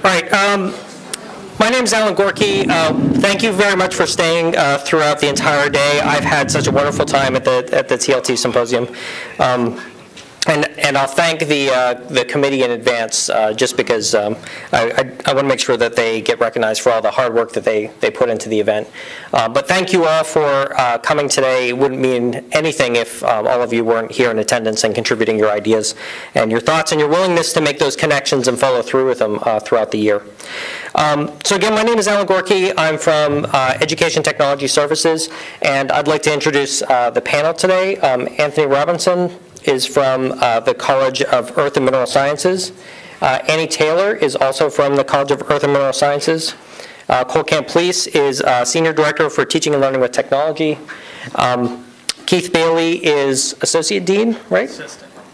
All right. My name is Alan Gorky. Thank you very much for staying throughout the entire day. I've had such a wonderful time at the TLT Symposium. And I'll thank the committee in advance just because I want to make sure that they get recognized for all the hard work that they put into the event. But thank you all for coming today. It wouldn't mean anything if all of you weren't here in attendance and contributing your ideas and your thoughts and your willingness to make those connections and follow through with them throughout the year. So again, my name is Alan Gorky. I'm from Education Technology Services, and I'd like to introduce the panel today. Anthony Robinson is from the College of Earth and Mineral Sciences. Annie Taylor is also from the College of Earth and Mineral Sciences. Cole Camplice is Senior Director for Teaching and Learning with Technology. Keith Bailey is Associate Dean, right?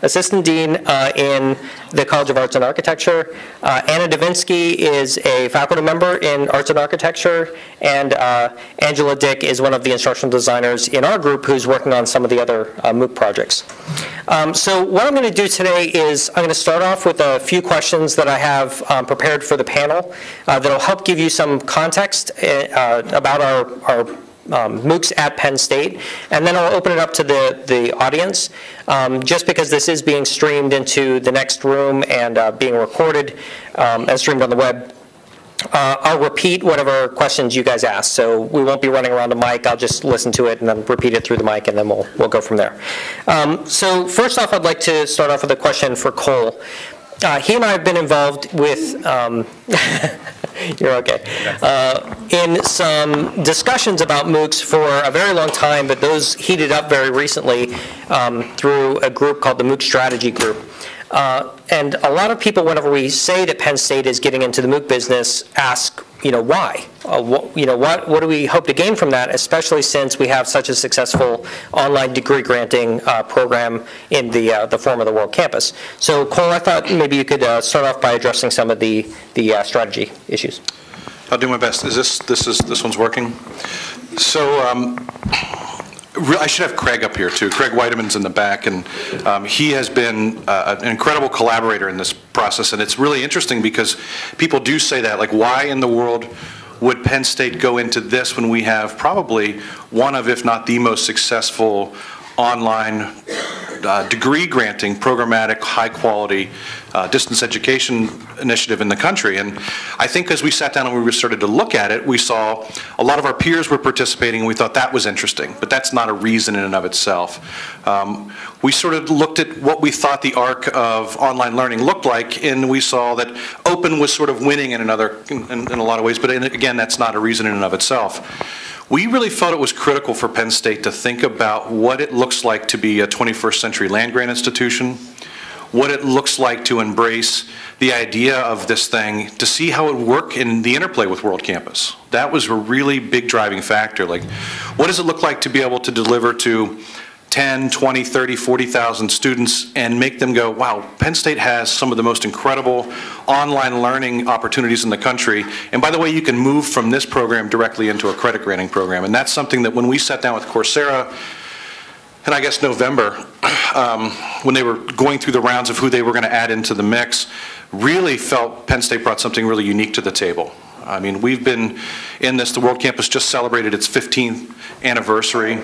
Assistant Dean in the College of Arts and Architecture. Anna Davinsky is a faculty member in Arts and Architecture, and Angela Dick is one of the instructional designers in our group who's working on some of the other MOOC projects. So what I'm going to do today is I'm going to start off with a few questions that I have prepared for the panel that will help give you some context about our MOOCs at Penn State, and then I'll open it up to the audience. Just because this is being streamed into the next room and being recorded and streamed on the web, I'll repeat whatever questions you guys ask. So we won't be running around the mic. I'll just listen to it and then repeat it through the mic, and then we'll go from there. So first off, I'd like to start off with a question for Cole. He and I have been involved with, you're okay, in some discussions about MOOCs for a very long time, but those heated up very recently through a group called the MOOC Strategy Group. And a lot of people, whenever we say that Penn State is getting into the MOOC business, ask, why? What do we hope to gain from that, especially since we have such a successful online degree granting program in the form of the World Campus? So, Cole, I thought maybe you could start off by addressing some of the strategy issues. I'll do my best. This one's working? So. I should have Craig up here too. Craig Whiteman's in the back, and he has been an incredible collaborator in this process. And it's really interesting because people do say that, like, why in the world would Penn State go into this when we have probably one of, if not the most successful online degree granting, programmatic, high quality distance education initiative in the country. And I think as we sat down and we started to look at it, we saw a lot of our peers were participating, and we thought that was interesting, but that's not a reason in and of itself. We sort of looked at what we thought the arc of online learning looked like, and we saw that open was sort of winning in a lot of ways, but again, that's not a reason in and of itself. We really felt it was critical for Penn State to think about what it looks like to be a 21st century land-grant institution, what it looks like to embrace the idea of this thing, to see how it would work in the interplay with World Campus. That was a really big driving factor. Like, what does it look like to be able to deliver to 10, 20, 30, 40,000 students and make them go, wow, Penn State has some of the most incredible online learning opportunities in the country. And by the way, you can move from this program directly into a credit granting program. And that's something that when we sat down with Coursera in, I guess, November, when they were going through the rounds of who they were going to add into the mix, really felt Penn State brought something really unique to the table. I mean, we've been in this, the World Campus just celebrated its 15th anniversary.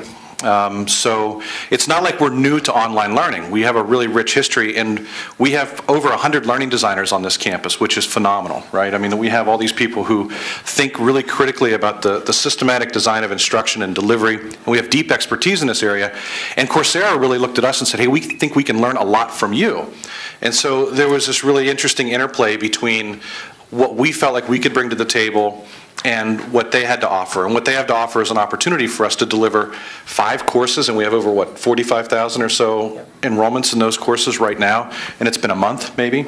So it's not like we're new to online learning. We have a really rich history, and we have over 100 learning designers on this campus, which is phenomenal, right? I mean, we have all these people who think really critically about the systematic design of instruction and delivery, and we have deep expertise in this area. And Coursera really looked at us and said, hey, we think we can learn a lot from you. And so there was this really interesting interplay between what we felt like we could bring to the table and what they had to offer. And what they have to offer is an opportunity for us to deliver 5 courses, and we have over, what, 45,000 or so enrollments in those courses right now, and it's been a month, maybe.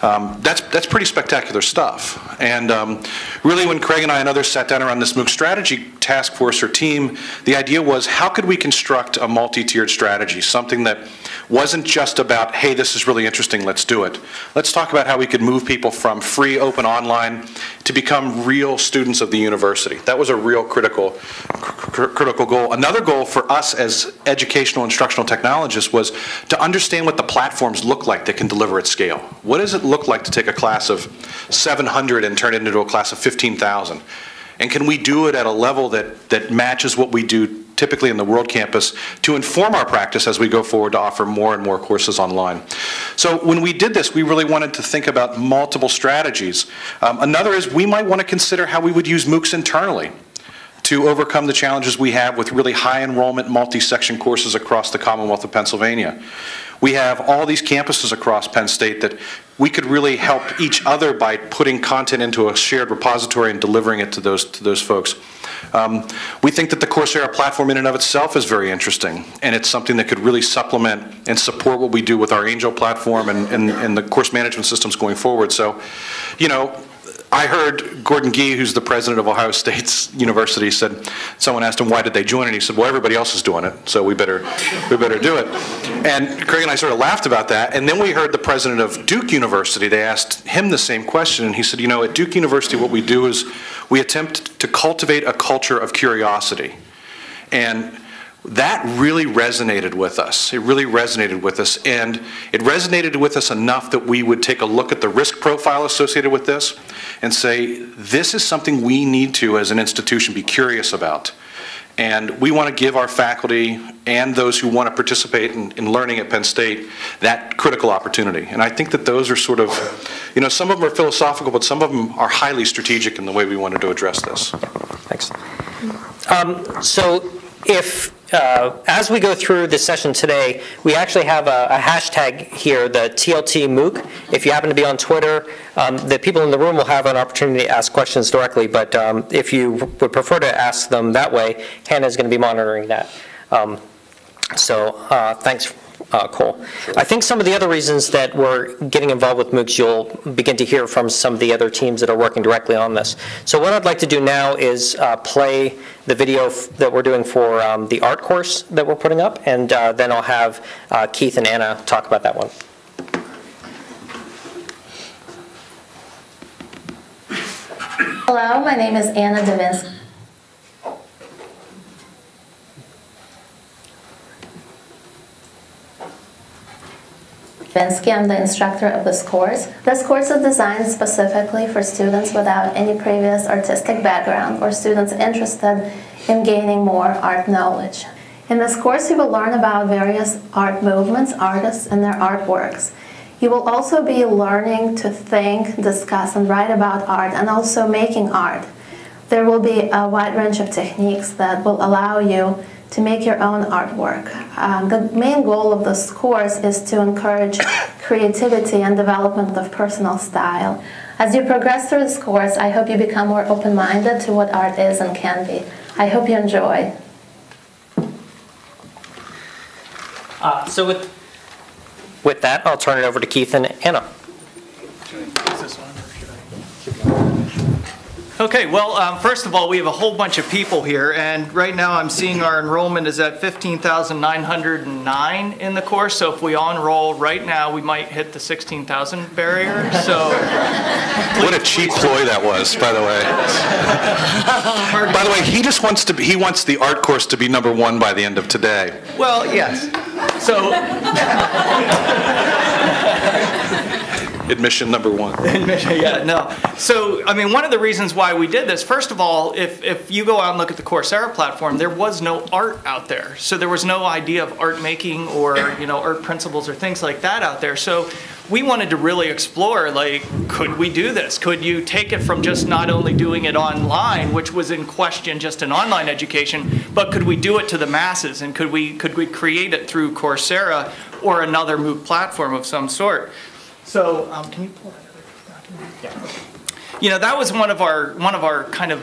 That's pretty spectacular stuff. And really, when Craig and I and others sat down around this MOOC strategy task force or team, the idea was, how could we construct a multi-tiered strategy, something that wasn't just about, hey, this is really interesting, let's do it. Let's talk about how we could move people from free, open, online to become real students of the university. That was a real critical goal. Another goal for us as educational instructional technologists was to understand what the platforms look like that can deliver at scale. What does it look like to take a class of 700 and turn it into a class of 15,000? And can we do it at a level that matches what we do typically in the World Campus to inform our practice as we go forward to offer more and more courses online. So when we did this, we really wanted to think about multiple strategies. Another is we might want to consider how we would use MOOCs internally to overcome the challenges we have with really high enrollment multi-section courses across the Commonwealth of Pennsylvania. We have all these campuses across Penn State that we could really help each other by putting content into a shared repository and delivering it to those folks. We think that the Coursera platform in and of itself is very interesting, and it's something that could really supplement and support what we do with our Angel platform and the course management systems going forward. So, you know, I heard Gordon Gee, who's the president of Ohio State University, said, someone asked him why did they join, and he said, well, everybody else is doing it, so we better do it. And Craig and I sort of laughed about that, and then we heard the president of Duke University, they asked him the same question, and he said, you know, at Duke University what we do is we attempt to cultivate a culture of curiosity. And that really resonated with us. It really resonated with us, and it resonated with us enough that we would take a look at the risk profile associated with this and say, this is something we need to, as an institution, be curious about. And we want to give our faculty and those who want to participate in learning at Penn State that critical opportunity. And I think that those are sort of, you know, some of them are philosophical, but some of them are highly strategic in the way we wanted to address this. Thanks. So if, as we go through this session today, we actually have a hashtag here, the TLT MOOC. If you happen to be on Twitter, the people in the room will have an opportunity to ask questions directly, but if you would prefer to ask them that way, Hannah's going to be monitoring that. Thanks, Cole. I think some of the other reasons that we're getting involved with MOOCs, you'll begin to hear from some of the other teams that are working directly on this. So what I'd like to do now is play the video that we're doing for the art course that we're putting up, and then I'll have Keith and Anna talk about that one. Hello, my name is Anna Devinsky. I'm the instructor of this course. This course is designed specifically for students without any previous artistic background or students interested in gaining more art knowledge. In this course, you will learn about various art movements, artists, and their artworks. You will also be learning to think, discuss, and write about art, and also making art. There will be a wide range of techniques that will allow you to make your own artwork. The main goal of this course is to encourage creativity and development of personal style. As you progress through this course, I hope you become more open-minded to what art is and can be. I hope you enjoy. So with that, I'll turn it over to Keith and Anna. Okay, well, first of all, we have a whole bunch of people here, and right now I'm seeing our enrollment is at 15,909 in the course, so if we all enroll right now, we might hit the 16,000 barrier, so... What a cheap ploy that was, by the way. By the way, he just wants to be, he wants the art course to be #1 by the end of today. Well, yes. So... Admission #1. Admission, yeah, no. So, I mean, one of the reasons why we did this, first of all, if you go out and look at the Coursera platform, there was no art out there. So there was no idea of art making or, you know, art principles or things like that out there. So we wanted to really explore, like, could we do this? Could you take it from just not only doing it online, which was in question just an online education, but could we do it to the masses? And could we create it through Coursera or another MOOC platform of some sort? So, can you pull that other document? Yeah. You know, that was one of our kind of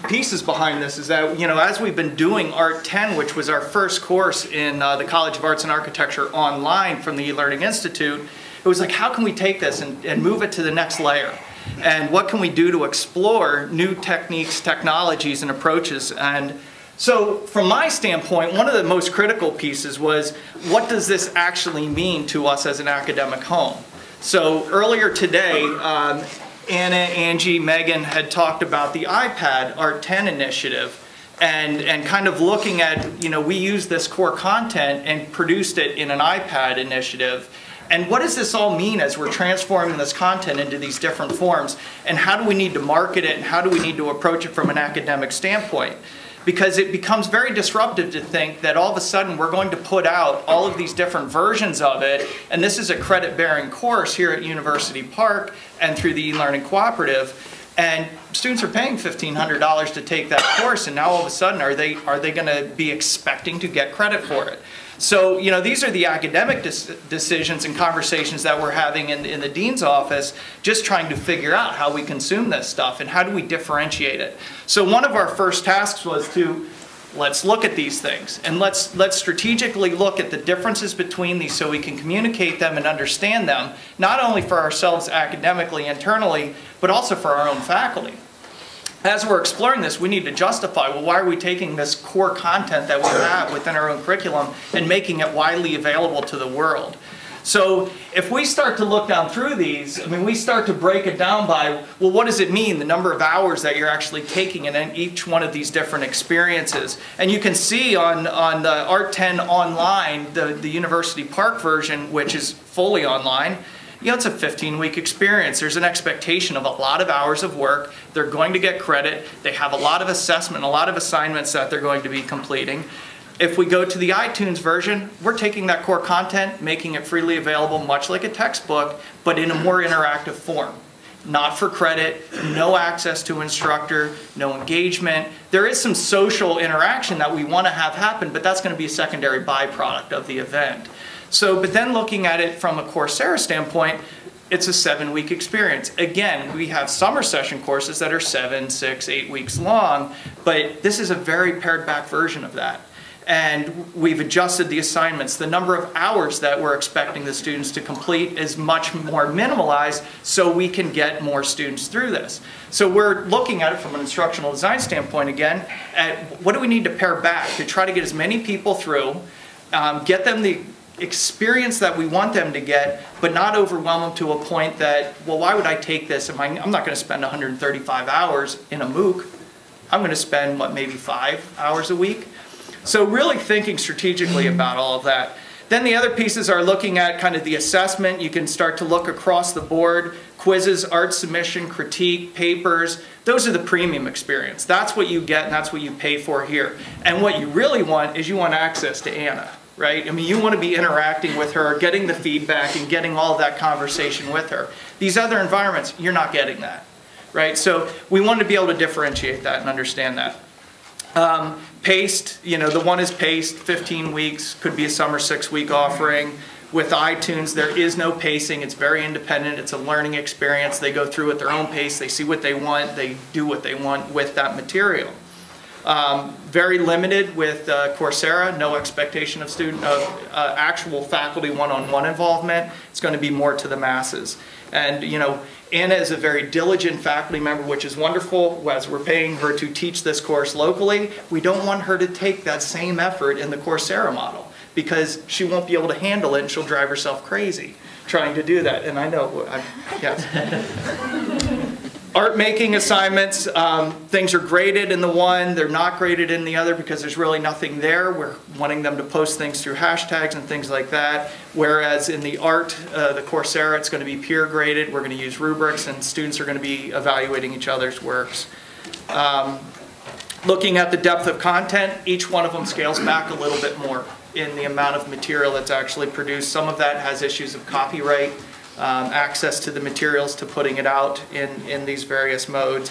pieces behind this, is that, you know, as we've been doing Art 10, which was our first course in the College of Arts and Architecture online from the eLearning Institute, it was like, how can we take this and move it to the next layer? And what can we do to explore new techniques, technologies, and approaches? And So from my standpoint, one of the most critical pieces was, what does this actually mean to us as an academic home? So earlier today, Anna, Angie, Megan had talked about the iPad Art 10 initiative and kind of looking at, we used this core content and produced it in an iPad initiative. And what does this all mean as we're transforming this content into these different forms? And how do we need to market it, and how do we need to approach it from an academic standpoint? Because it becomes very disruptive to think that all of a sudden we're going to put out all of these different versions of it, and this is a credit-bearing course here at University Park and through the e-learning cooperative, and students are paying $1,500 to take that course, and now all of a sudden are they going to be expecting to get credit for it? So, these are the academic decisions and conversations that we're having in the dean's office, just trying to figure out how we consume this stuff and how do we differentiate it. So one of our first tasks was to, let's look at these things and let's strategically look at the differences between these so we can communicate them and understand them, not only for ourselves academically, internally, but also for our own faculty. As we're exploring this, we need to justify, well, why are we taking this core content that we have within our own curriculum and making it widely available to the world? So if we start to look down through these, we start to break it down by, well, what does it mean, the number of hours that you're actually taking in each one of these different experiences? And you can see on the Art 10 online, the University Park version, which is fully online, it's a 15-week experience. There's an expectation of a lot of hours of work. They're going to get credit. They have a lot of assessment, a lot of assignments that they're going to be completing. If we go to the iTunes version, we're taking that core content, making it freely available, much like a textbook, but in a more interactive form. Not for credit, no access to instructor, no engagement. There is some social interaction that we want to have happen, but that's going to be a secondary byproduct of the event. So, but then looking at it from a Coursera standpoint, it's a 7-week experience. Again, we have summer session courses that are 7, 6, 8 weeks long, but this is a very pared back version of that. And we've adjusted the assignments. The number of hours that we're expecting the students to complete is much more minimalized so we can get more students through this. So we're looking at it from an instructional design standpoint again, at what do we need to pare back to try to get as many people through, get them the experience that we want them to get, but not overwhelm them to a point that, well, why would I take this? I'm not going to spend 135 hours in a MOOC. I'm going to spend, maybe 5 hours a week? So really thinking strategically about all of that. Then the other pieces are looking at kind of the assessment. You can start to look across the board. Quizzes, art submission, critique, papers. Those are the premium experience. That's what you get and that's what you pay for here. And what you really want is you want access to Anna, right? You want to be interacting with her, getting the feedback and getting all of that conversation with her. These other environments, you're not getting that, right? So we want to be able to differentiate that and understand that. Paced, the one is paced, 15 weeks, could be a summer 6-week offering. With iTunes, there is no pacing. It's very independent. It's a learning experience. They go through at their own pace. They see what they want. They do what they want with that material. Very limited with Coursera. No expectation of actual faculty one-on-one involvement. It's going to be more to the masses. And Anna is a very diligent faculty member, which is wonderful. As we're paying her to teach this course locally, we don't want her to take that same effort in the Coursera model because she won't be able to handle it and she'll drive herself crazy trying to do that. And I know, yes. Art making assignments, things are graded in the one, they're not graded in the other because there's really nothing there. We're wanting them to post things through hashtags and things like that. Whereas in the art, the Coursera, it's going to be peer graded. We're going to use rubrics and students are going to be evaluating each other's works. Looking at the depth of content, each one of them scales back a little bit more in the amount of material that's actually produced. Some of that has issues of copyright. Access to the materials to putting it out in these various modes.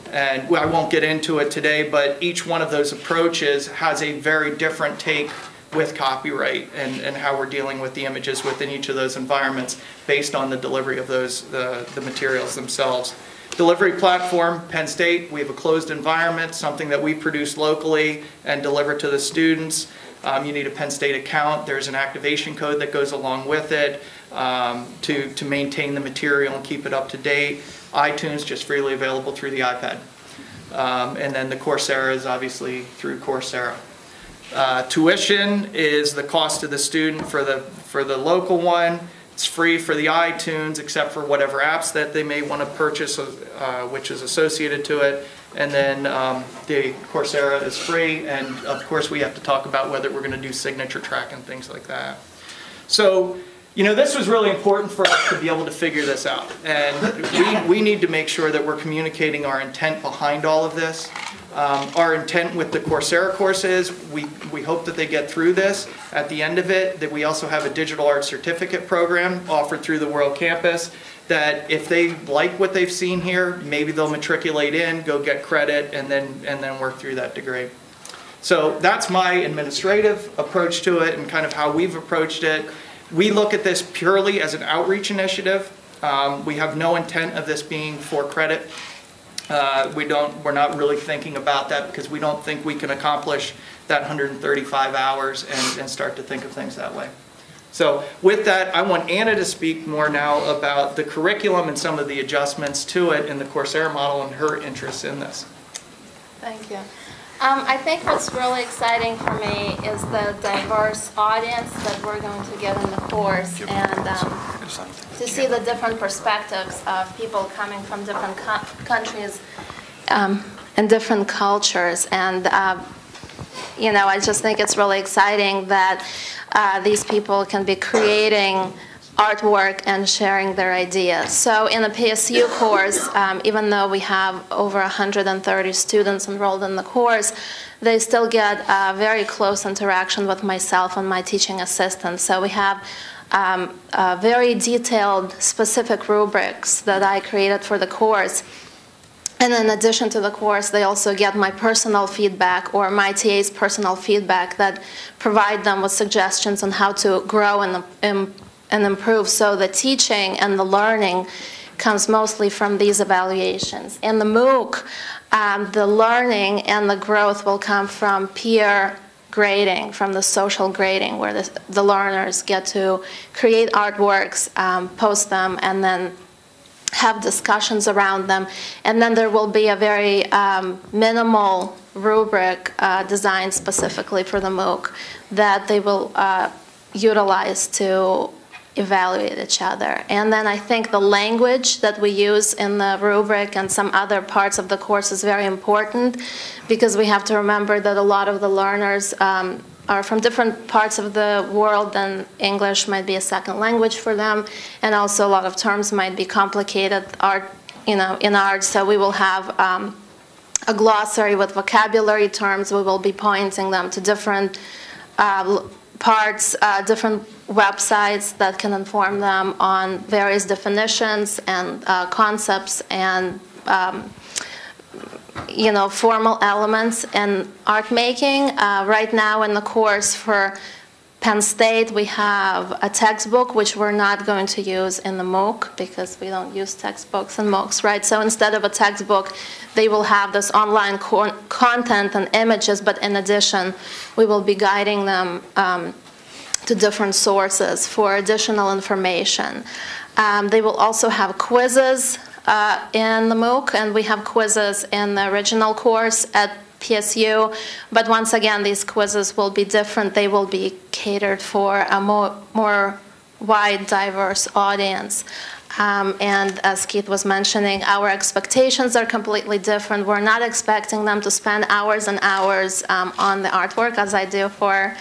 And I won't get into it today, but each one of those approaches has a very different take with copyright and how we're dealing with the images within each of those environments based on the delivery of the materials themselves. Delivery platform, Penn State, we have a closed environment, something that we produce locally and deliver to the students. You need a Penn State account. There's an activation code that goes along with it to maintain the material and keep it up to date. iTunes, just freely available through the iPad. And then the Coursera is obviously through Coursera. Tuition is the cost to the student for the local one. It's free for the iTunes, except for whatever apps that they may want to purchase, which is associated to it. And then the Coursera is free, and of course we have to talk about whether we're going to do signature track and things like that. So, you know, this was really important for us to be able to figure this out. And we need to make sure that we're communicating our intent behind all of this. Our intent with the Coursera course is we hope that they get through this. At the end of it, that we also have a digital art certificate program offered through the World Campus, that if they like what they've seen here, maybe they'll matriculate in, go get credit, and then work through that degree. So that's my administrative approach to it and kind of how we've approached it. We look at this purely as an outreach initiative. We have no intent of this being for credit. We're not really thinking about that because we don't think we can accomplish that 135 hours and start to think of things that way. So with that, I want Anna to speak more now about the curriculum and some of the adjustments to it in the Coursera model and her interest in this. Thank you. I think what's really exciting for me is the diverse audience that we're going to get in the course, and to see the different perspectives of people coming from different countries and different cultures. And you know, I just think it's really exciting that these people can be creating artwork and sharing their ideas. So in the PSU course, even though we have over 130 students enrolled in the course, they still get a very close interaction with myself and my teaching assistant. So we have very detailed, specific rubrics that I created for the course. And in addition to the course, they also get my personal feedback or my TA's personal feedback that provide them with suggestions on how to grow and improve. So the teaching and the learning comes mostly from these evaluations. In the MOOC, the learning and the growth will come from peer grading, from the social grading, where the learners get to create artworks, post them, and then have discussions around them. And then there will be a very minimal rubric designed specifically for the MOOC that they will utilize to evaluate each other. And then I think the language that we use in the rubric and some other parts of the course is very important, because we have to remember that a lot of the learners are from different parts of the world, and English might be a second language for them, and also a lot of terms might be complicated in art. So we will have a glossary with vocabulary terms. We will be pointing them to different parts, different websites that can inform them on various definitions and concepts and formal elements in art making. Right now in the course for Penn State, we have a textbook which we're not going to use in the MOOC because we don't use textbooks in MOOCs, right? So instead of a textbook, they will have this online content and images, but in addition, we will be guiding them to different sources for additional information. They will also have quizzes in the MOOC, and we have quizzes in the original course at PSU, but once again, these quizzes will be different. They will be catered for a more wide, diverse audience. And as Keith was mentioning, our expectations are completely different. We're not expecting them to spend hours and hours on the artwork, as I do for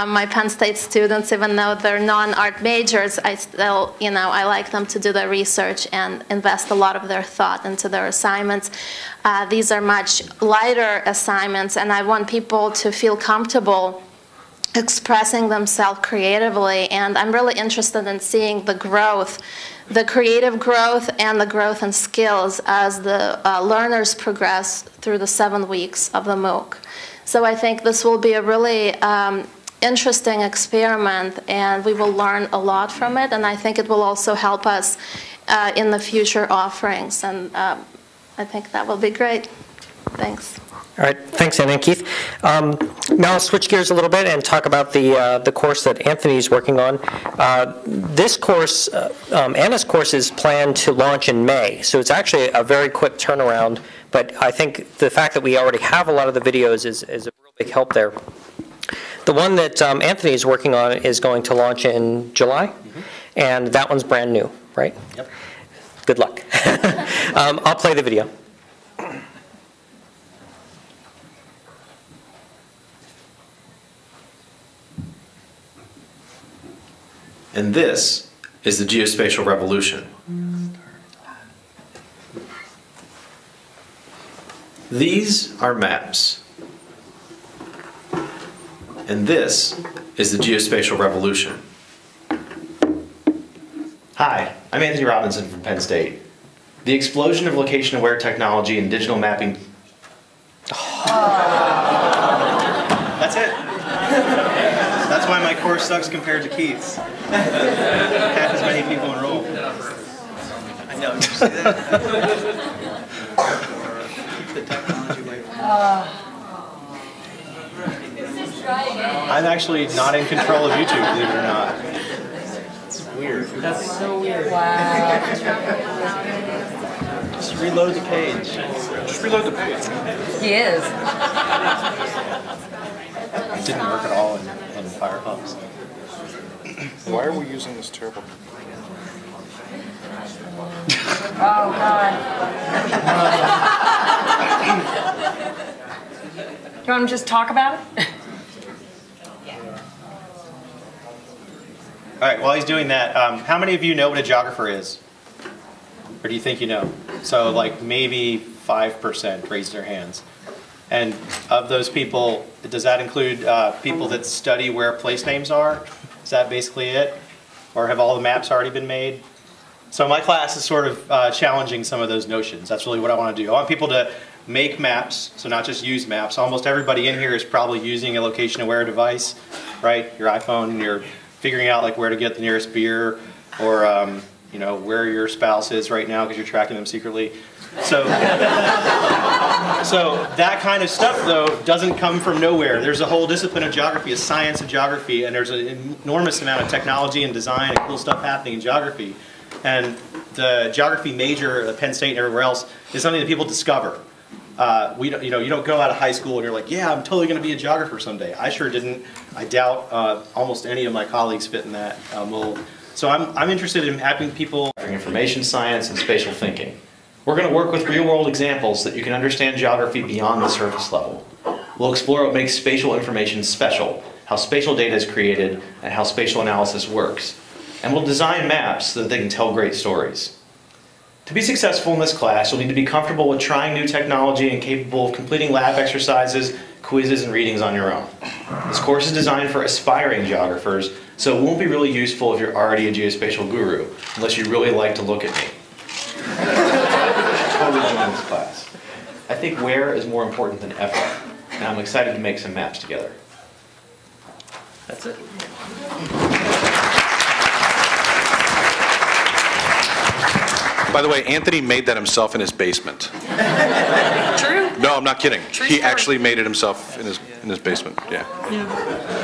my Penn State students. Even though they're non-art majors, I still, I like them to do their research and invest a lot of their thought into their assignments. These are much lighter assignments, and I want people to feel comfortable expressing themselves creatively, and I'm really interested in seeing the growth, the creative growth and the growth in skills as the learners progress through the 7 weeks of the MOOC. So I think this will be a really interesting experiment, and we will learn a lot from it, and I think it will also help us in the future offerings, and I think that will be great. Thanks. All right, thanks, Anna and Keith. Now I'll switch gears a little bit and talk about the course that Anthony's working on. This course, Anna's course, is planned to launch in May, so it's actually a very quick turnaround, but I think the fact that we already have a lot of the videos is a real big help there. The one that Anthony is working on is going to launch in July, and that one's brand new, right? Yep. Good luck. I'll play the video. And this is the geospatial revolution. These are maps. And this is the geospatial revolution. Hi, I'm Anthony Robinson from Penn State. The explosion of location-aware technology and digital mapping... That's it. That's why my course sucks compared to Keith's. Half as many people enrolled. I know, did you see that? Keep the technology away from me. I'm actually not in control of YouTube, believe it or not. It's weird. That's so weird. Wow. Just reload the page. Just reload the page. He is. It didn't work at all in Firefox. Why are we using this terrible? Oh, God. Do you want to just talk about it? All right, while he's doing that, how many of you know what a geographer is? Or do you think you know? So like maybe 5% raised their hands. And of those people, does that include people that study where place names are? Is that basically it? Or have all the maps already been made? So my class is sort of challenging some of those notions. That's really what I want to do. I want people to make maps, so not just use maps. Almost everybody in here is probably using a location-aware device, right? Your iPhone, you're figuring out like where to get the nearest beer, or you know, where your spouse is right now because you're tracking them secretly. So, so that kind of stuff, though, doesn't come from nowhere. There's a whole discipline of geography, a science of geography, and there's an enormous amount of technology and design and cool stuff happening in geography. And the geography major at Penn State and everywhere else is something that people discover. You don't go out of high school and you're like, yeah, I'm totally going to be a geographer someday. I sure didn't. I doubt almost any of my colleagues fit in that mold. So I'm interested in having people... Information science and spatial thinking. We're going to work with real-world examples that you can understand geography beyond the surface level. We'll explore what makes spatial information special, how spatial data is created, and how spatial analysis works. And we'll design maps so that they can tell great stories. To be successful in this class, you'll need to be comfortable with trying new technology and capable of completing lab exercises, quizzes, and readings on your own. This course is designed for aspiring geographers, so it won't be really useful if you're already a geospatial guru, unless you really like to look at me. Totally join this class. I think where is more important than ever, and I'm excited to make some maps together. That's it. By the way, Anthony made that himself in his basement. True. No, I'm not kidding. True He story. actually made it himself in his basement. Yeah.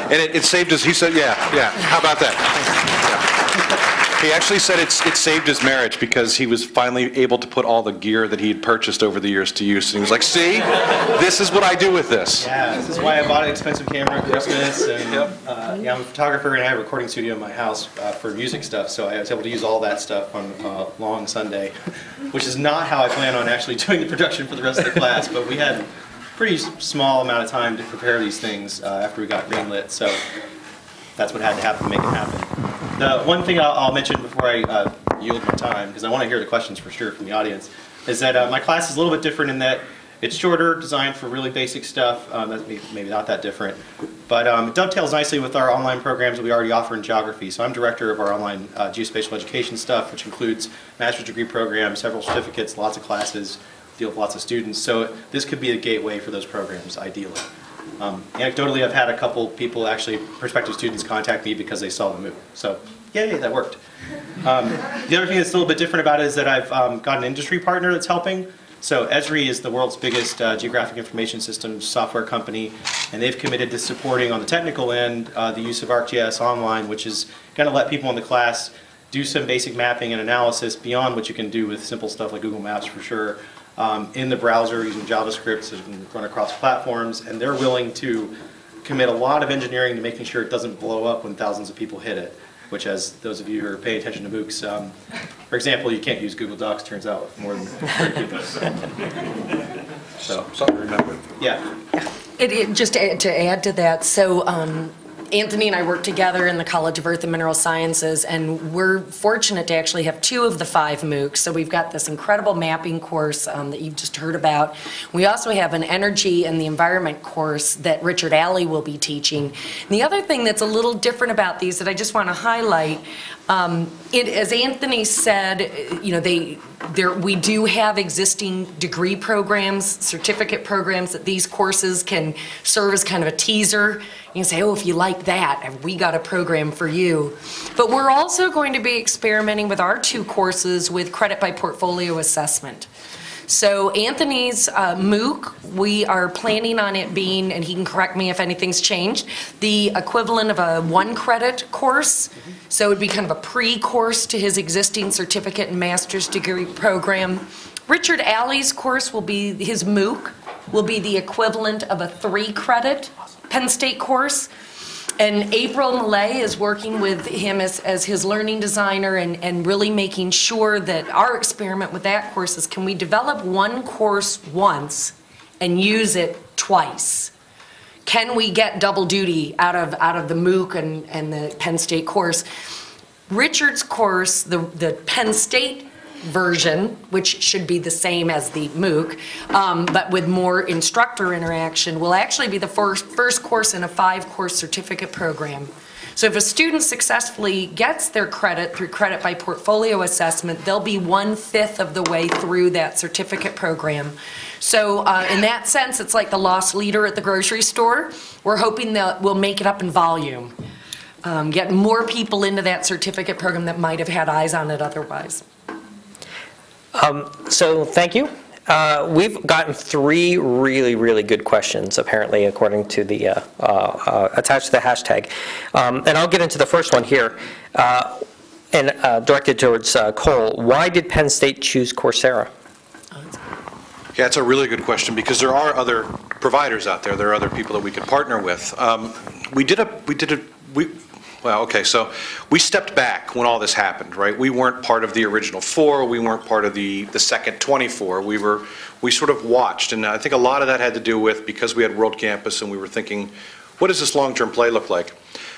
And it saved his. He said, yeah. How about that? Yeah. He actually said it saved his marriage because he was finally able to put all the gear that he had purchased over the years to use. And he was like, see, this is what I do with this. Yeah, this is why I bought an expensive camera at Christmas. And yeah, I'm a photographer and I have a recording studio in my house for music stuff. So I was able to use all that stuff on a long Sunday, which is not how I plan on actually doing the production for the rest of the class. But we had a pretty small amount of time to prepare these things after we got greenlit. So that's what had to happen to make it happen. The one thing I'll mention before I yield my time, because I want to hear the questions for sure from the audience, is that my class is a little bit different in that it's shorter, designed for really basic stuff. That's maybe not that different. But it dovetails nicely with our online programs that we already offer in geography. So I'm director of our online geospatial education stuff, which includes master's degree programs, several certificates, lots of classes, deal with lots of students. So this could be a gateway for those programs, ideally. Anecdotally, I've had a couple people, actually prospective students, contact me because they saw the MOOC. So, yay, that worked. The other thing that's a little bit different about it is that I've got an industry partner that's helping. So Esri is the world's biggest geographic information systems software company, and they've committed to supporting on the technical end the use of ArcGIS Online, which is going to let people in the class do some basic mapping and analysis beyond what you can do with simple stuff like Google Maps for sure, in the browser using JavaScript, so you can run across platforms, and they're willing to commit a lot of engineering to making sure it doesn't blow up when thousands of people hit it, which, as those of you who are paying attention to MOOCs, for example, you can't use Google Docs, turns out, with more than 30 people. So, Something to remember. yeah. Just to add to that, so Anthony and I work together in the College of Earth and Mineral Sciences, and we're fortunate to actually have 2 of the 5 MOOCs. So we've got this incredible mapping course that you've just heard about. We also have an energy and the environment course that Richard Alley will be teaching. And the other thing that's a little different about these that I just want to highlight, as Anthony said, you know, we do have existing degree programs, certificate programs that these courses can serve as kind of a teaser. You can say, oh, if you like that, have we got a program for you? But we're also going to be experimenting with our 2 courses with credit by portfolio assessment. So Anthony's MOOC, we are planning on it being, and he can correct me if anything's changed, the equivalent of a 1-credit course. So it would be kind of a pre-course to his existing certificate and master's degree program. Richard Alley's course will be, his MOOC will be the equivalent of a 3-credit Penn State course. And April Millay is working with him as his learning designer and really making sure that our experiment with that course is, can we develop one course once and use it twice? Can we get double duty out of the MOOC and the Penn State course? Richard's course, the Penn State version, which should be the same as the MOOC, but with more instructor interaction, will actually be the first course in a 5-course certificate program. So if a student successfully gets their credit through credit by portfolio assessment, they'll be 1/5 of the way through that certificate program. So in that sense, it's like the lost leader at the grocery store. We're hoping that we'll make it up in volume, get more people into that certificate program that might have had eyes on it otherwise. So thank you. We've gotten 3 really, really good questions, apparently, according to the attached to the hashtag. And I'll get into the first one here, and directed towards Cole. Why did Penn State choose Coursera? Yeah, it's a really good question, because there are other providers out there. There are other people that we could partner with. Well, okay, so we stepped back when all this happened, right? We weren't part of the original 4. We weren't part of the second 24. We sort of watched, and I think a lot of that had to do with, because we had World Campus and we were thinking, what does this long-term play look like?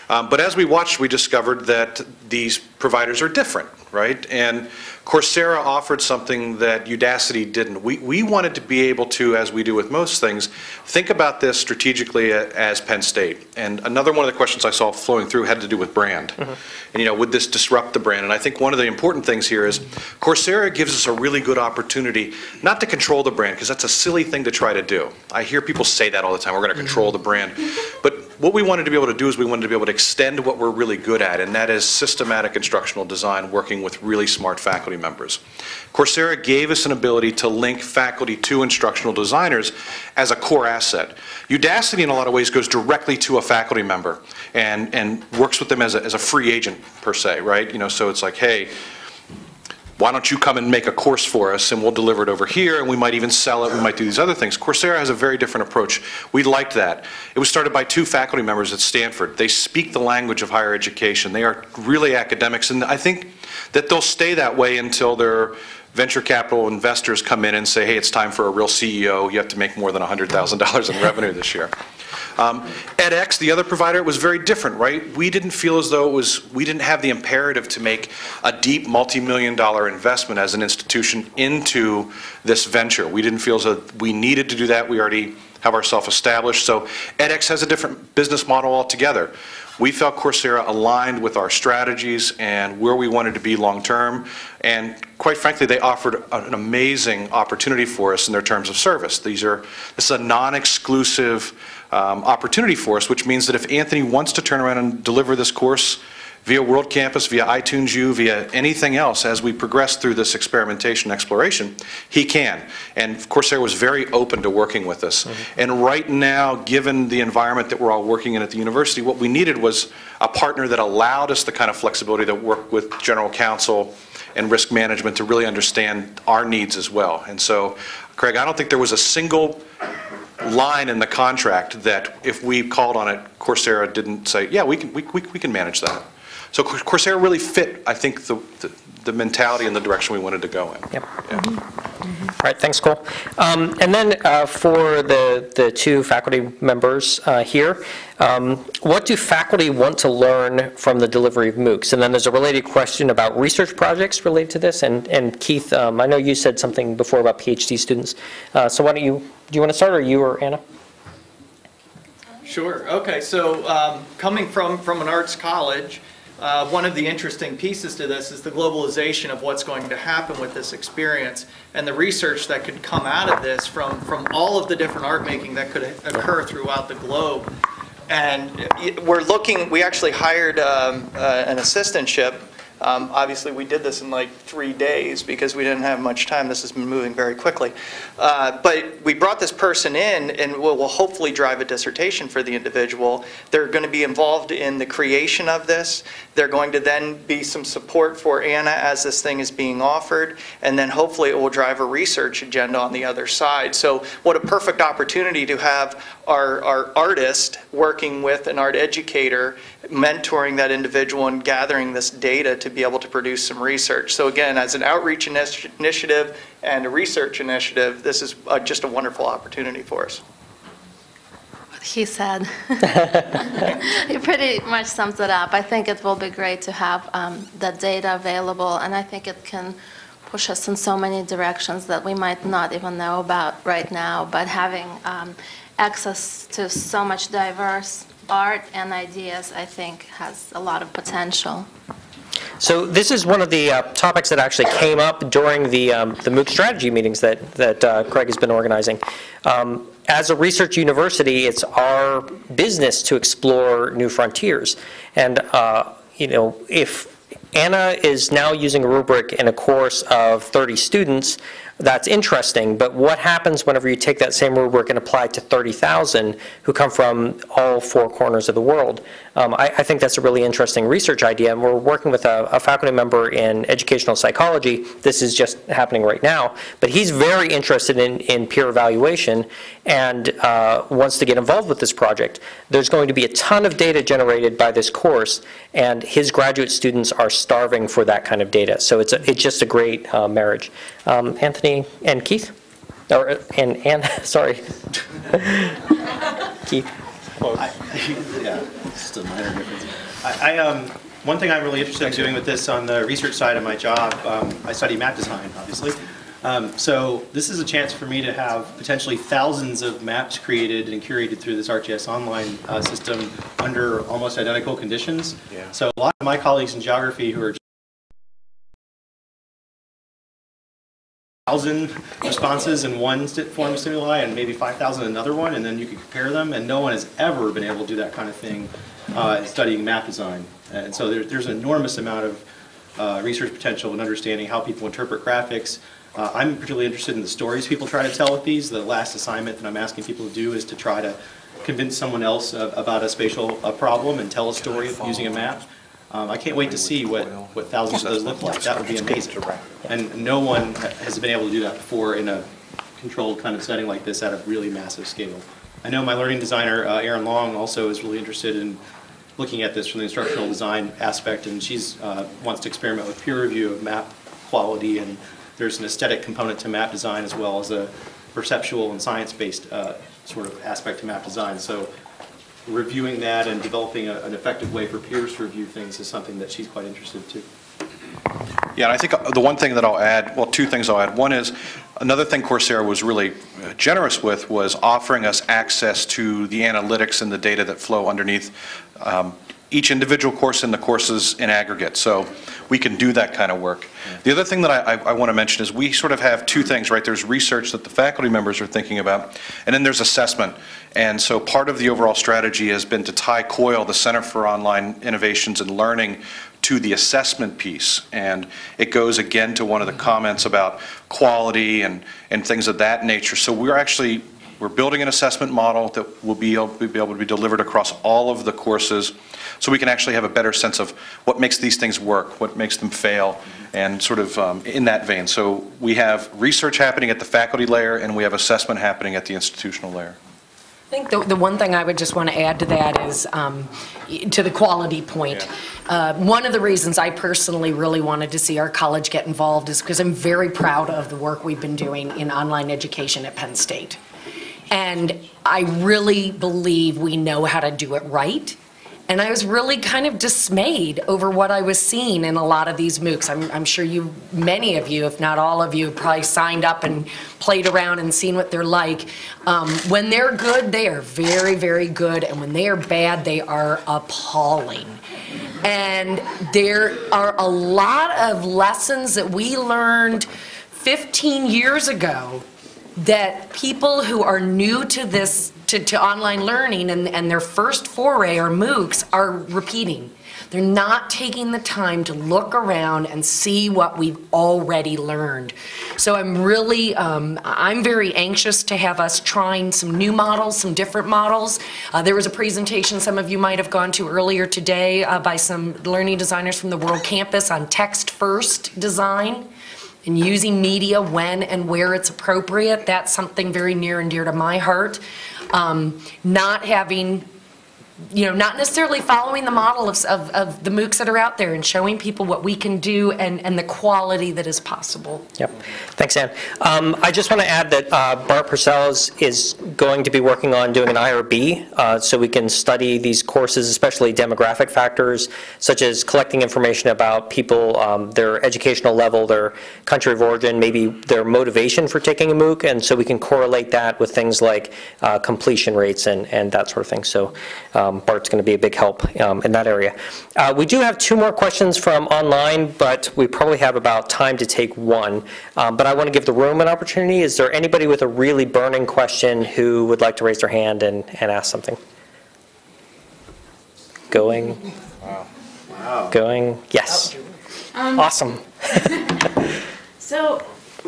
But as we watched, we discovered that these providers are different, right? And Coursera offered something that Udacity didn't. We wanted to be able to, as we do with most things, think about this strategically as Penn State. And another one of the questions I saw flowing through had to do with brand. Mm-hmm. And, you know, would this disrupt the brand? And I think one of the important things here is Coursera gives us a really good opportunity not to control the brand, because that's a silly thing to try to do. I hear people say that all the time, we're going to control the brand. But what we wanted to be able to do is we wanted to be able to extend what we're really good at, and that is systematic instructional design, working with really smart faculty members. Coursera gave us an ability to link faculty to instructional designers as a core asset. Udacity, in a lot of ways, goes directly to a faculty member and works with them as a free agent, per se, right? You know, so it's like, hey, why don't you come and make a course for us, and we'll deliver it over here, and we might even sell it, we might do these other things. Coursera has a very different approach. We liked that. It was started by 2 faculty members at Stanford. They speak the language of higher education. They are really academics, and I think that they'll stay that way until their venture capital investors come in and say, hey, it's time for a real CEO. You have to make more than $100,000 in revenue this year. edX, the other provider, was very different, right? We didn't feel as though we didn't have the imperative to make a deep multi-million-dollar investment as an institution into this venture. We didn't feel as though we needed to do that. We already have ourselves established. So edX has a different business model altogether. We felt Coursera aligned with our strategies and where we wanted to be long term, and quite frankly, they offered an amazing opportunity for us in their terms of service. This is a non-exclusive opportunity for us, which means that if Anthony wants to turn around and deliver this course via World Campus, via iTunes U, via anything else as we progress through this experimentation exploration, he can. And Coursera was very open to working with us. And right now, given the environment that we're all working in at the university, what we needed was a partner that allowed us the kind of flexibility that worked with general counsel and risk management to really understand our needs as well. And so, Craig, I don't think there was a single line in the contract that if we called on it, Coursera didn't say, yeah, we can manage that. So Coursera really fit, I think, the mentality and the direction we wanted to go in. Yep. Yeah. All right, thanks, Cole. And then for the two faculty members here, what do faculty want to learn from the delivery of MOOCs? And then there's a related question about research projects related to this. And Keith, I know you said something before about PhD students. So why don't you, do you want to start, or you or Anna? Sure. Okay. So coming from an arts college, one of the interesting pieces to this is the globalization of what's going to happen with this experience and the research that could come out of this from all of the different art making that could occur throughout the globe. And we actually hired an assistantship. Obviously, we did this in like 3 days because we didn't have much time. This has been moving very quickly. But we brought this person in, and we'll hopefully drive a dissertation for the individual. They're going to be involved in the creation of this. They're going to then be some support for Anna as this thing is being offered. And then hopefully it will drive a research agenda on the other side. So what a perfect opportunity to have our artist working with an art educator, mentoring that individual and gathering this data to be able to produce some research. So again, as an outreach initiative and a research initiative, this is just a wonderful opportunity for us. What he said, he pretty much sums it up. I think it will be great to have the data available, and I think it can push us in so many directions that we might not even know about right now, but having access to so much diverse art and ideas, I think, has a lot of potential. So this is one of the topics that actually came up during the MOOC strategy meetings that Craig has been organizing. As a research university, it's our business to explore new frontiers. And you know, if Anna is now using a rubric in a course of 30 students, that's interesting, but what happens whenever you take that same rubric and apply it to 30,000 who come from all 4 corners of the world? I think that's a really interesting research idea, and we're working with a faculty member in educational psychology. This is just happening right now, but he's very interested in peer evaluation and wants to get involved with this project. There's going to be a ton of data generated by this course, and his graduate students are starving for that kind of data. So it's just a great marriage. Anthony and Keith, and Anne, sorry. Keith. Yeah, just a minor difference. One thing I'm really interested in doing with this on the research side of my job, I study map design, obviously. So this is a chance for me to have potentially thousands of maps created and curated through this ArcGIS online system under almost identical conditions. Yeah. So a lot of my colleagues in geography who are 1,000 responses in one form of stimuli and maybe 5,000 in another one, and then you can compare them, and no one has ever been able to do that kind of thing studying map design. And so there's an enormous amount of research potential in understanding how people interpret graphics. I'm particularly interested in the stories people try to tell with these. The last assignment that I'm asking people to do is to try to convince someone else about a spatial problem and tell a story using a map. I can't wait to see what thousands of those look like. That would be amazing. And no one has been able to do that before in a controlled kind of setting like this at a really massive scale. I know my learning designer, Erin Long, also is really interested in looking at this from the instructional design aspect, and she's wants to experiment with peer review of map quality, and there's an aesthetic component to map design as well as a perceptual and science-based sort of aspect to map design. So reviewing that and developing an effective way for peers to review things is something that she's quite interested in too. Yeah, and I think the one thing that I'll add, well, 2 things I'll add. One is, another thing Coursera was really generous with was offering us access to the analytics and the data that flow underneath each individual course and the courses in aggregate. So we can do that kind of work. The other thing that I want to mention is we sort of have two things, right? There's research that the faculty members are thinking about, and then there's assessment. And so part of the overall strategy has been to tie COIL, the Center for Online Innovations and Learning, to the assessment piece. And it goes again to one of the comments about quality and things of that nature. So we're building an assessment model that will be able to be delivered across all of the courses, so we can actually have a better sense of what makes these things work, what makes them fail, and sort of in that vein. So we have research happening at the faculty layer, and we have assessment happening at the institutional layer. I think the one thing I would just want to add to that is to the quality point. One of the reasons I personally really wanted to see our college get involved is because I'm very proud of the work we've been doing in online education at Penn State. And I really believe we know how to do it right. And I was really kind of dismayed over what I was seeing in a lot of these MOOCs. I'm sure many of you, if not all of you, have probably signed up and played around and seen what they're like. When they're good, they are very, very good. And when they are bad, they are appalling. And there are a lot of lessons that we learned 15 years ago that people who are new to this, to online learning and their first foray or MOOCs are repeating. They're not taking the time to look around and see what we've already learned. So I'm really, I'm very anxious to have us trying some new models, some different models. There was a presentation some of you might have gone to earlier today by some learning designers from the World Campus on text-first design and using media when and where it's appropriate. That's something very near and dear to my heart. Not having, not necessarily following the model of the MOOCs that are out there and showing people what we can do and the quality that is possible. Yep. Thanks, Ann. I just want to add that Bart Purcell is going to be working on doing an IRB so we can study these courses, especially demographic factors, such as collecting information about people, their educational level, their country of origin, maybe their motivation for taking a MOOC, and so we can correlate that with things like completion rates and that sort of thing. So Bart's going to be a big help in that area. We do have two more questions from online, but we probably have about time to take one. But I want to give the room an opportunity. Is there anybody with a really burning question who would like to raise their hand and ask something? Going? Wow. Going? Yes. Awesome. So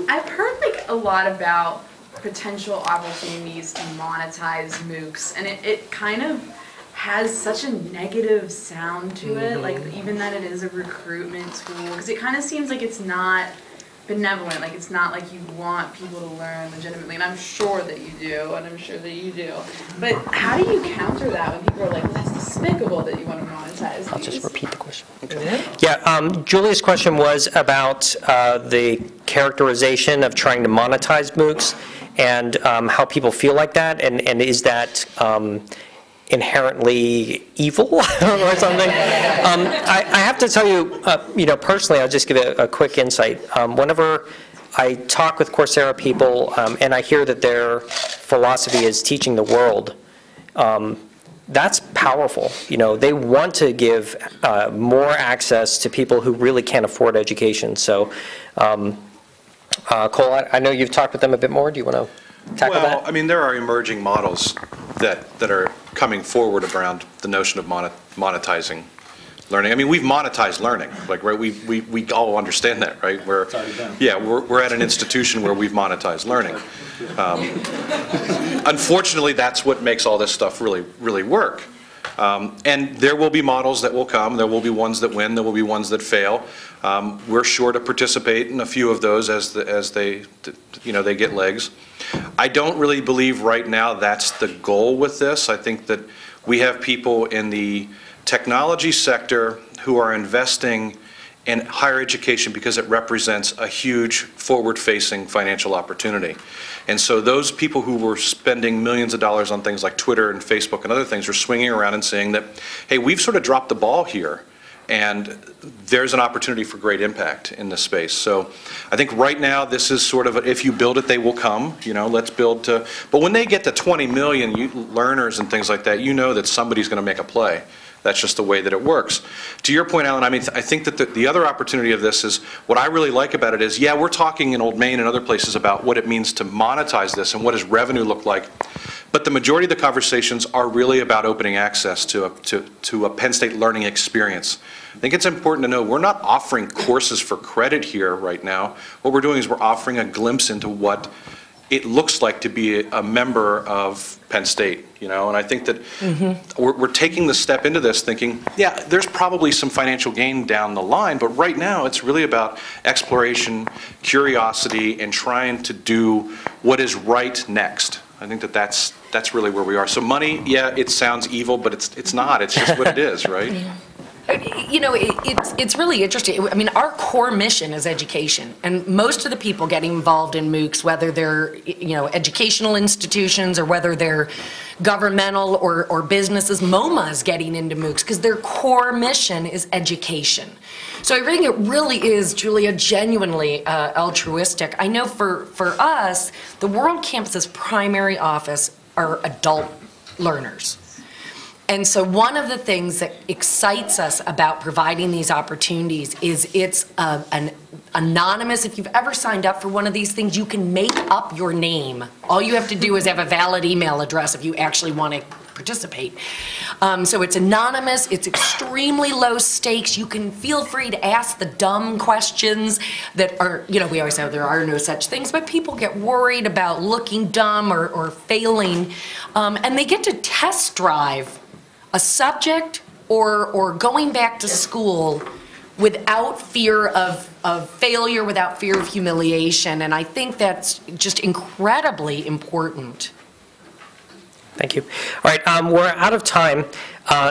I've heard a lot about potential opportunities to monetize MOOCs, and it kind of has such a negative sound to it, even that it is a recruitment tool, because it kind of seems like it's not benevolent, it's not like you want people to learn legitimately, and I'm sure that you do, and I'm sure that you do. But how do you counter that when people are like, that's despicable that you want to monetize I'll these? just repeat the question. Yeah, Julia's question was about the characterization of trying to monetize MOOCs and how people feel like that, and is that inherently evil or something? I have to tell you, personally, I'll just give a quick insight. Whenever I talk with Coursera people and I hear that their philosophy is teaching the world, that's powerful. They want to give more access to people who really can't afford education. So, Cole, I know you've talked with them a bit more. Do you want to tackle that? Well, I mean, there are emerging models that are coming forward around the notion of monetizing learning. I mean, we've monetized learning, right? We all understand that, right? We're at an institution where we've monetized learning. Unfortunately, that's what makes all this stuff really, really work. And there will be models that will come. There will be ones that win. There will be ones that fail. We're sure to participate in a few of those as they get legs. I don't really believe right now that's the goal with this. I think that we have people in the technology sector who are investing in higher education because it represents a huge forward-facing financial opportunity. And so those people who were spending millions of dollars on things like Twitter and Facebook and other things are swinging around and saying that, hey, we've sort of dropped the ball here, and there's an opportunity for great impact in this space. So I think right now this is sort of, if you build it, they will come. Let's build to, but when they get to 20 million learners and things like that, that somebody's going to make a play. That's just the way that it works. To your point, Alan, I mean, I think that the other opportunity of this is, what I really like about it is, yeah, we're talking in Old Main and other places about what it means to monetize this and what does revenue look like. But the majority of the conversations are really about opening access to a Penn State learning experience. I think it's important to know we're not offering courses for credit here right now. What we're doing is we're offering a glimpse into what it looks like to be a member of Penn State, you know, and I think that we're taking the step into this thinking, yeah, there's probably some financial gain down the line, but right now it's really about exploration, curiosity, and trying to do what is right next. I think that that's really where we are. So money, yeah, it sounds evil, but it's not. It's just what it is, right? Yeah. You know, it's really interesting. I mean, our core mission is education, and most of the people getting involved in MOOCs, whether they're, you know, educational institutions or whether they're governmental or businesses, MoMA is getting into MOOCs because their core mission is education. So I think it really is, Julia, genuinely altruistic. I know for us, the World Campus's primary office are adult learners. And so one of the things that excites us about providing these opportunities is it's an anonymous. If you've ever signed up for one of these things, you can make up your name. All you have to do is have a valid email address if you actually want to participate. So it's anonymous, it's extremely low stakes. You can feel free to ask the dumb questions that are, you know, we always say there are no such things, but people get worried about looking dumb or failing. And they get to test drive a subject or going back to school without fear of failure, without fear of humiliation. And I think that's just incredibly important. Thank you. All right, we're out of time,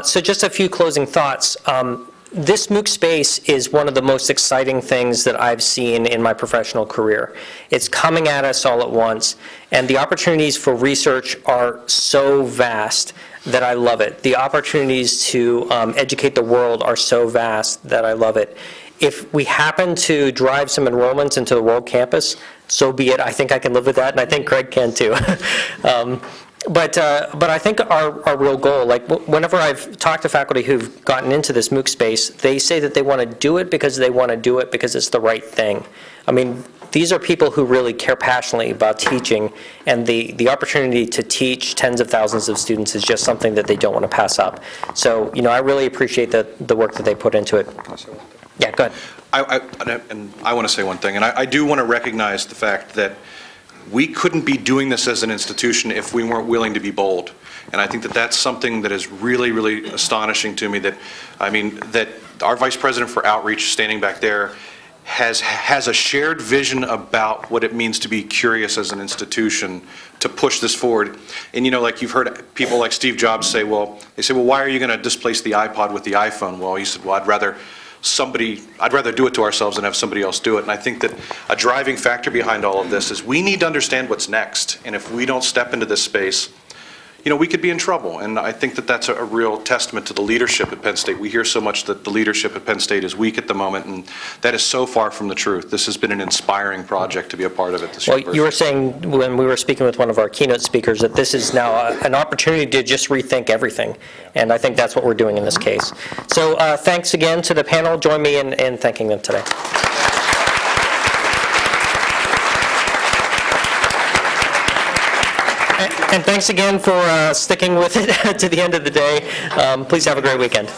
so just a few closing thoughts. This MOOC space is one of the most exciting things that I've seen in my professional career. It's coming at us all at once, and the opportunities for research are so vast that I love it. The opportunities to educate the world are so vast that I love it. If we happen to drive some enrollments into the World Campus, so be it. I think I can live with that, and I think Greg can too. But I think our real goal, like whenever I've talked to faculty who've gotten into this MOOC space, they say that they want to do it because they want to do it because it's the right thing. I mean, these are people who really care passionately about teaching, and the opportunity to teach tens of thousands of students is just something that they don't want to pass up. So, you know, I really appreciate the work that they put into it. Can I say one thing? Yeah, go ahead. I want to say one thing, and I do want to recognize the fact that we couldn't be doing this as an institution if we weren't willing to be bold. And I think that that's something that is really, really astonishing to me, that, I mean, that our Vice President for Outreach, standing back there, has a shared vision about what it means to be curious as an institution to push this forward. And, you know, like you've heard people like Steve Jobs say, well, why are you going to displace the iPod with the iPhone? Well, he said, well, I'd rather do it to ourselves and have somebody else do it. And I think that a driving factor behind all of this is we need to understand what's next. And if we don't step into this space, you know, we could be in trouble. And I think that that's a real testament to the leadership at Penn State. We hear so much that the leadership at Penn State is weak at the moment, and that is so far from the truth. This has been an inspiring project to be a part of it this year. Well, you were saying when we were speaking with one of our keynote speakers that this is now an opportunity to just rethink everything. And I think that's what we're doing in this case. So thanks again to the panel. Join me in thanking them today. And thanks again for sticking with it to the end of the day. Please have a great weekend.